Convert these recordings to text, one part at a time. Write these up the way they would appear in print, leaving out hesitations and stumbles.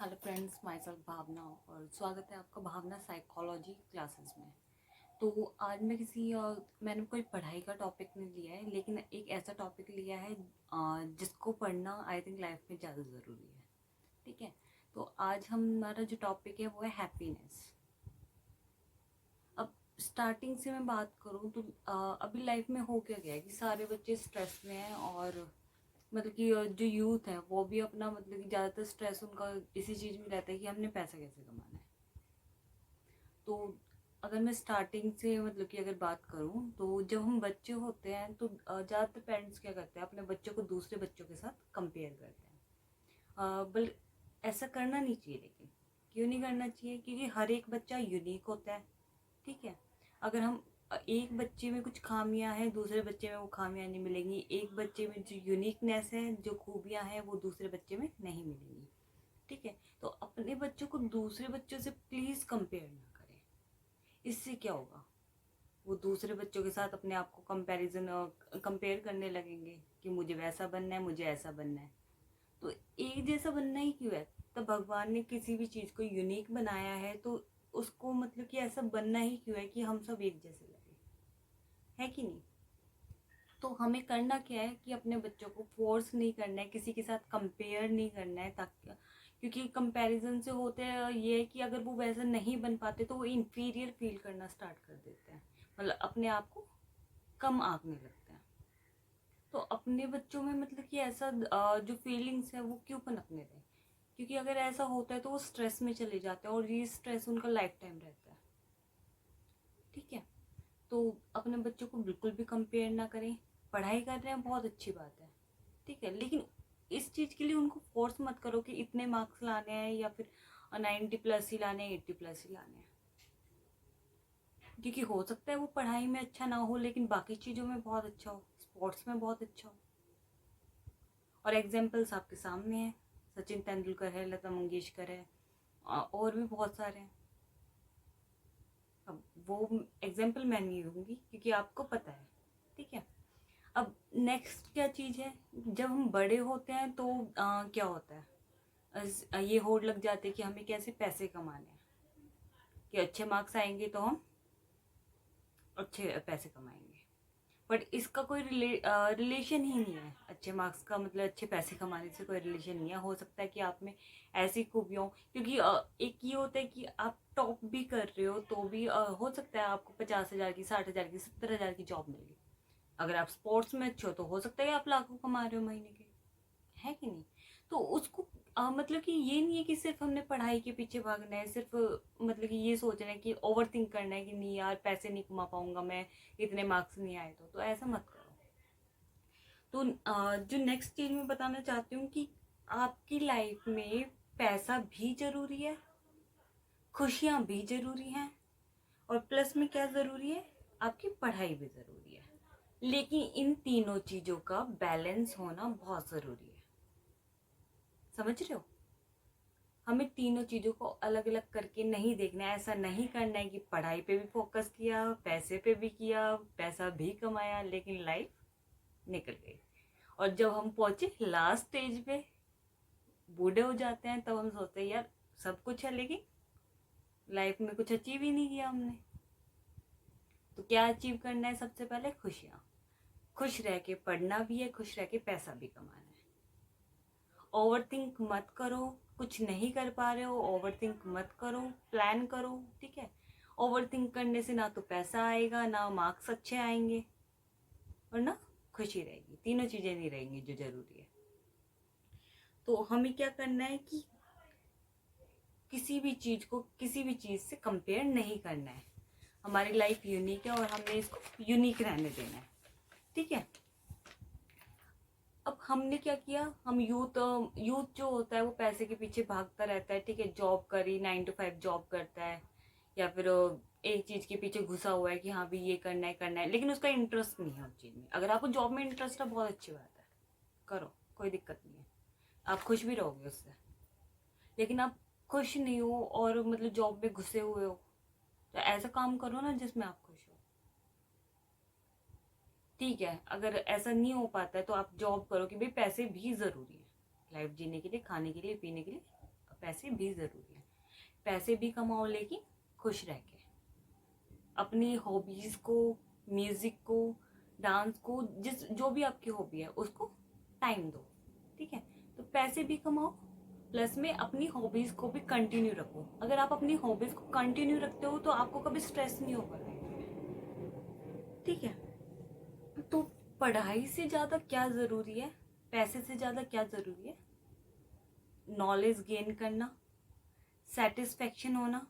Hello friends, my self भावना और स्वागत है आपका भावना साइकोलॉजी क्लासेस में। तो आज मैं मैंने कोई पढ़ाई का टॉपिक नहीं लिया है, लेकिन एक ऐसा टॉपिक लिया है जिसको पढ़ना आई थिंक लाइफ में ज़्यादा ज़रूरी है। ठीक है, तो आज हमारा जो टॉपिक है वो है हैप्पीनेस। अब स्टार्टिंग से मैं बात करूँ तो अभी लाइफ में हो क्या गया है कि सारे बच्चे स्ट्रेस में हैं, और मतलब कि जो यूथ है वो भी अपना मतलब कि ज़्यादातर स्ट्रेस उनका इसी चीज़ में रहता है कि हमने पैसा कैसे कमाना है। तो अगर मैं स्टार्टिंग से मतलब कि अगर बात करूँ तो जब हम बच्चे होते हैं तो ज़्यादातर पेरेंट्स क्या करते हैं, अपने बच्चों को दूसरे बच्चों के साथ कंपेयर करते हैं। बल ऐसा करना नहीं चाहिए, लेकिन क्यों नहीं करना चाहिए? क्योंकि हर एक बच्चा यूनिक होता है। ठीक है, अगर हम एक बच्चे में कुछ खामियां हैं, दूसरे बच्चे में वो खामियां नहीं मिलेंगी। एक बच्चे में जो यूनिकनेस है, जो खूबियां हैं, वो दूसरे बच्चे में नहीं मिलेंगी। ठीक है, तो अपने बच्चों को दूसरे बच्चों से प्लीज़ कंपेयर ना करें। इससे क्या होगा, वो दूसरे बच्चों के साथ अपने आप को कंपेयर करने लगेंगे कि मुझे वैसा बनना है, मुझे ऐसा बनना है। तो एक जैसा बनना ही क्यों है? तो भगवान ने किसी भी चीज़ को यूनिक बनाया है, तो उसको मतलब कि ऐसा बनना ही क्यों है कि हम सब एक जैसे लगे, है कि नहीं? तो हमें करना क्या है कि अपने बच्चों को फोर्स नहीं करना है, किसी के साथ कंपेयर नहीं करना है, ताकि क्योंकि कंपैरिजन से होते हैं ये है कि अगर वो वैसा नहीं बन पाते तो वो इंफीरियर फील करना स्टार्ट कर देते हैं, मतलब अपने आप को कम आंकने लगते हैं। तो अपने बच्चों में मतलब कि ऐसा जो फीलिंग्स है वो क्यों पनपने दें? क्योंकि अगर ऐसा होता है तो वो स्ट्रेस में चले जाते हैं, और ये स्ट्रेस उनका लाइफ टाइम रहता है। ठीक है, तो अपने बच्चों को बिल्कुल भी कंपेयर ना करें। पढ़ाई कर रहे हैं, बहुत अच्छी बात है। ठीक है, लेकिन इस चीज़ के लिए उनको फोर्स मत करो कि इतने मार्क्स लाने हैं या फिर 90+ ही लाने हैं, 80+ ही लाने हैं। क्योंकि हो सकता है वो पढ़ाई में अच्छा ना हो, लेकिन बाकी चीज़ों में बहुत अच्छा हो, स्पोर्ट्स में बहुत अच्छा हो। और एग्जाम्पल्स आपके सामने हैं, सचिन तेंदुलकर है, लता मंगेशकर है, और भी बहुत सारे हैं। अब वो एग्जाम्पल मैं नहीं दूंगी क्योंकि आपको पता है। ठीक है, अब नेक्स्ट क्या चीज़ है, जब हम बड़े होते हैं तो क्या होता है, ये होड़ लग जाते हैं कि हमें कैसे पैसे कमाने हैं, कि अच्छे मार्क्स आएंगे तो हम अच्छे पैसे कमाएंगे। बट इसका कोई रिलेशन ही नहीं है, अच्छे मार्क्स का मतलब अच्छे पैसे कमाने से कोई रिलेशन नहीं है। हो सकता है कि आप में ऐसी खूबियाँ हो, क्योंकि एक ये होता है कि आप टॉप भी कर रहे हो तो भी हो सकता है आपको 50,000 की, 60,000 की, 70,000 की जॉब मिल गई। अगर आप स्पोर्ट्स में अच्छे हो तो हो सकता है आप लाखों कमा रहे हो महीने के, है कि नहीं? तो उसको मतलब कि ये नहीं है कि सिर्फ हमने पढ़ाई के पीछे भागना है, सिर्फ मतलब कि ये सोचना है कि ओवर थिंक करना है कि नहीं यार पैसे नहीं कमा पाऊंगा मैं, इतने मार्क्स नहीं आए तो ऐसा मत करो। तो जो नेक्स्ट चीज मैं बताना चाहती हूँ कि आपकी लाइफ में पैसा भी जरूरी है, खुशियाँ भी जरूरी हैं, और प्लस में क्या जरूरी है, आपकी पढ़ाई भी जरूरी है। लेकिन इन तीनों चीजों का बैलेंस होना बहुत जरूरी है। समझ रहे हो? हमें तीनों चीज़ों को अलग अलग करके नहीं देखना है। ऐसा नहीं करना है कि पढ़ाई पे भी फोकस किया, पैसे पे भी किया, पैसा भी कमाया, लेकिन लाइफ निकल गई। और जब हम पहुंचे लास्ट स्टेज पे, बूढ़े हो जाते हैं, तब हम सोचते हैं यार सब कुछ है लेकिन लाइफ में कुछ अचीव ही नहीं किया हमने। तो क्या अचीव करना है? सबसे पहले खुशियाँ। खुश रह के पढ़ना भी है, खुश रह के पैसा भी कमाना है। ओवर थिंक मत करो, कुछ नहीं कर पा रहे हो ओवर थिंक मत करो, प्लान करो। ठीक है, ओवर थिंक करने से ना तो पैसा आएगा, ना मार्क्स अच्छे आएंगे, और ना खुशी रहेगी। तीनों चीजें नहीं रहेंगी जो जरूरी है। तो हमें क्या करना है कि किसी भी चीज को किसी भी चीज से कंपेयर नहीं करना है। हमारी लाइफ यूनिक है और हमने इसको यूनिक रहने देना है। ठीक है, अब हमने क्या किया, हम यूथ जो होता है वो पैसे के पीछे भागता रहता है। ठीक है, जॉब करी, 9 to 5 जॉब करता है, या फिर एक चीज के पीछे घुसा हुआ है कि हाँ भी ये करना है, लेकिन उसका इंटरेस्ट नहीं है उस चीज में। अगर आपको जॉब में इंटरेस्ट है, बहुत अच्छी बात है, करो, कोई दिक्कत नहीं है, आप खुश भी रहोगे उससे। लेकिन आप खुश नहीं हो और मतलब जॉब में घुसे हुए हो, तो ऐसा काम करो ना जिसमें आप खुश हो। ठीक है, अगर ऐसा नहीं हो पाता है तो आप जॉब करो कि भाई पैसे भी जरूरी है लाइफ जीने के लिए, खाने के लिए, पीने के लिए, पैसे भी ज़रूरी है। पैसे भी कमाओ लेकिन खुश रह के, अपनी हॉबीज़ को, म्यूज़िक को, डांस को, जो भी आपकी हॉबी है उसको टाइम दो, ठीक है। तो पैसे भी कमाओ, प्लस में अपनी हॉबीज़ को भी कंटिन्यू रखो। अगर आप अपनी हॉबीज़ को कंटिन्यू रखते हो तो आपको कभी स्ट्रेस नहीं होगा, ठीक है। तो पढ़ाई से ज़्यादा क्या ज़रूरी है, पैसे से ज़्यादा क्या ज़रूरी है? नॉलेज गेन करना, सेटिस्फेक्शन होना,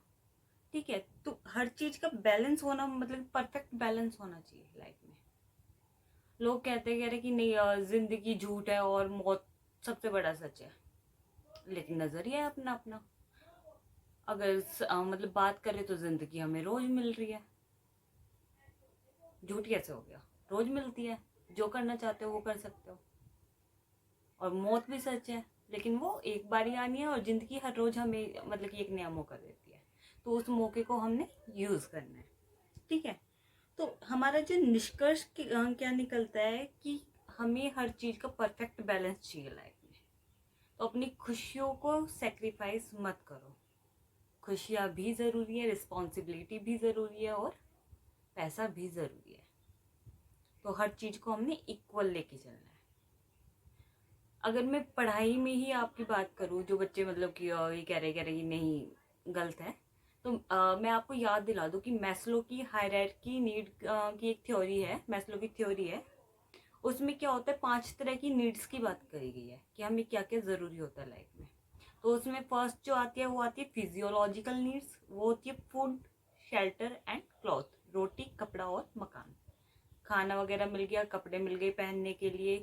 ठीक है। तो हर चीज़ का बैलेंस होना, मतलब परफेक्ट बैलेंस होना चाहिए लाइफ में। लोग कहते कह रहे कि नहीं, जिंदगी झूठ है और मौत सबसे बड़ा सच है, लेकिन नजरिया है अपना अपना। अगर मतलब बात करें तो जिंदगी हमें रोज मिल रही है, झूठ कैसे हो गया? रोज मिलती है, जो करना चाहते हो वो कर सकते हो। और मौत भी सच है, लेकिन वो एक बारी आनी है, और जिंदगी हर रोज हमें मतलब कि एक नया मौका देती है, तो उस मौके को हमने यूज करना है, ठीक है। तो हमारा जो निष्कर्ष क्या निकलता है कि हमें हर चीज का परफेक्ट बैलेंस चाहिए लाइफ में। तो अपनी खुशियों को सेक्रीफाइस मत करो। खुशियाँ भी ज़रूरी है, रिस्पॉन्सिबिलिटी भी ज़रूरी है, और पैसा भी ज़रूरी है। तो हर चीज़ को हमने इक्वल लेके चलना है। अगर मैं पढ़ाई में ही आपकी बात करूँ, जो बच्चे मतलब कि ये कह रहे कि नहीं गलत है, तो मैं आपको याद दिला दूँ कि मैस्लो की हायरार्की नीड की एक थ्योरी है, मैस्लो की थ्योरी है। उसमें क्या होता है, 5 तरह की नीड्स की बात करी गई है कि हमें क्या क्या ज़रूरी होता है लाइफ में। तो उसमें फर्स्ट जो आती है वो आती है फिजियोलॉजिकल नीड्स। वो होती है फूड, शेल्टर एंड क्लॉथ, रोटी, कपड़ा और मकान। खाना वगैरह मिल गया, कपड़े मिल गए पहनने के लिए,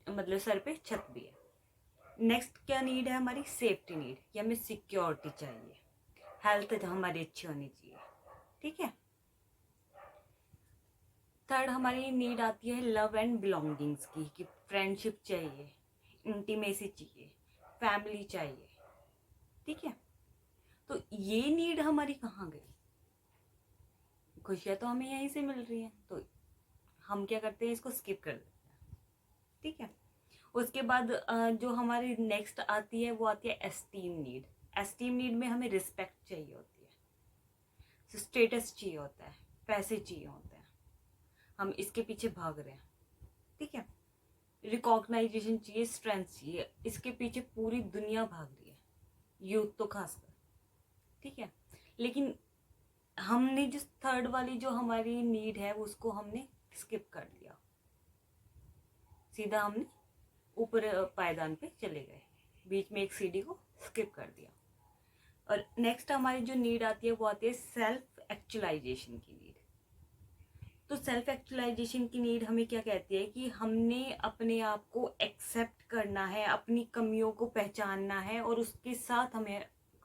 मतलब सर पे छत भी है। नेक्स्ट क्या नीड है हमारी? सेफ्टी नीड, कि हमें सिक्योरिटी चाहिए, हेल्थ हमारी अच्छी होनी चाहिए, ठीक है। थर्ड हमारी नीड आती है लव एंड बिलोंगिंग्स की, कि फ्रेंडशिप चाहिए, इंटीमेसी चाहिए, फैमिली चाहिए, ठीक है। तो ये नीड हमारी कहाँ गई? खुशियाँ तो हमें यहीं से मिल रही हैं, तो हम क्या करते हैं, इसको स्किप कर देते हैं, ठीक है। उसके बाद जो हमारी नेक्स्ट आती है वो आती है एस्टीम नीड। एस्टीम नीड में हमें रिस्पेक्ट चाहिए होती है, स्टेटस चाहिए होता है, पैसे चाहिए होते हैं, हम इसके पीछे भाग रहे हैं, ठीक है। रिकॉग्नाइजेशन चाहिए, स्ट्रेंथ चाहिए, इसके पीछे पूरी दुनिया भाग रही है, यूथ तो खासकर, ठीक है। लेकिन हमने जिस थर्ड वाली जो हमारी नीड है उसको हमने स्किप कर दिया, सीधा हमने ऊपर पायदान पे चले गए, बीच में एक सीढ़ी को स्किप कर दिया। और नेक्स्ट हमारी जो नीड आती है वो आती है सेल्फ एक्चुअलाइजेशन की नीड। तो सेल्फ एक्चुअलाइजेशन की नीड हमें क्या कहती है कि हमने अपने आप को एक्सेप्ट करना है, अपनी कमियों को पहचानना है, और उसके साथ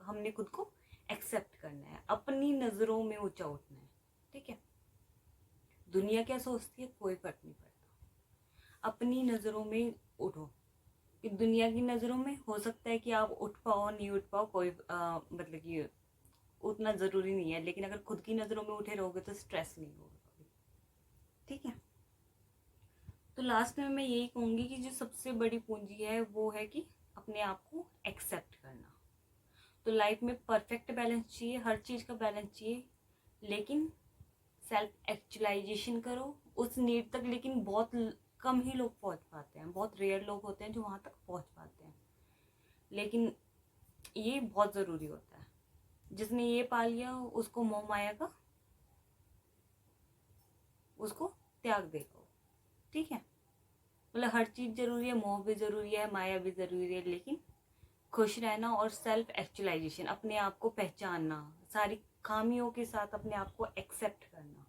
हमने खुद को एक्सेप्ट करना है, अपनी नज़रों में ऊंचा उठना है, ठीक है। दुनिया क्या सोचती है कोई फर्क नहीं पड़ता, अपनी नज़रों में उठो। कि दुनिया की नज़रों में हो सकता है कि आप उठ पाओ नहीं उठ पाओ, कोई मतलब कि उतना ज़रूरी नहीं है, लेकिन अगर खुद की नज़रों में उठे रहोगे तो स्ट्रेस नहीं होगा कभी, ठीक है। तो लास्ट में मैं यही कहूँगी कि जो सबसे बड़ी पूंजी है वो है कि अपने आप को एक्सेप्ट करना। तो लाइफ में परफेक्ट बैलेंस चाहिए, हर चीज़ का बैलेंस चाहिए, लेकिन सेल्फ एक्चुअलाइजेशन करो उस नीड तक। लेकिन बहुत कम ही लोग पहुंच पाते हैं, बहुत रेयर लोग होते हैं जो वहाँ तक पहुंच पाते हैं, लेकिन ये बहुत ज़रूरी होता है। जिसने ये पा लिया उसको मोह माया का उसको त्याग देगा, ठीक है। मतलब हर चीज़ ज़रूरी है, मोह भी ज़रूरी है, माया भी ज़रूरी है, लेकिन खुश रहना और सेल्फ एक्चुअलाइजेशन, अपने आप को पहचानना, सारी खामियों के साथ अपने आप को एक्सेप्ट करना।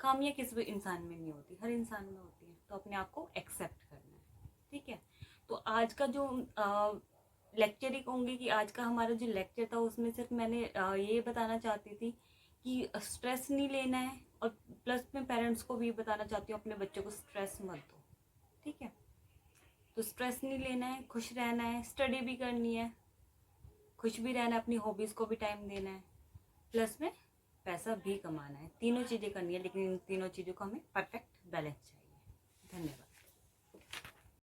खामियां किसी भी इंसान में नहीं होती, हर इंसान में होती है, तो अपने आप को एक्सेप्ट करना है, ठीक है। तो आज का जो लेक्चर ही कहूँगी कि आज का हमारा जो लेक्चर था उसमें सिर्फ मैंने ये बताना चाहती थी कि स्ट्रेस नहीं लेना है, और प्लस में पेरेंट्स को भी बताना चाहती हूँ अपने बच्चों को स्ट्रेस मत दो, ठीक है। तो स्ट्रेस नहीं लेना है, खुश रहना है, स्टडी भी करनी है, खुश भी रहना है, अपनी हॉबीज़ को भी टाइम देना है, प्लस में पैसा भी कमाना है। तीनों चीज़ें करनी है, लेकिन इन तीनों चीज़ों को हमें परफेक्ट बैलेंस चाहिए। धन्यवाद।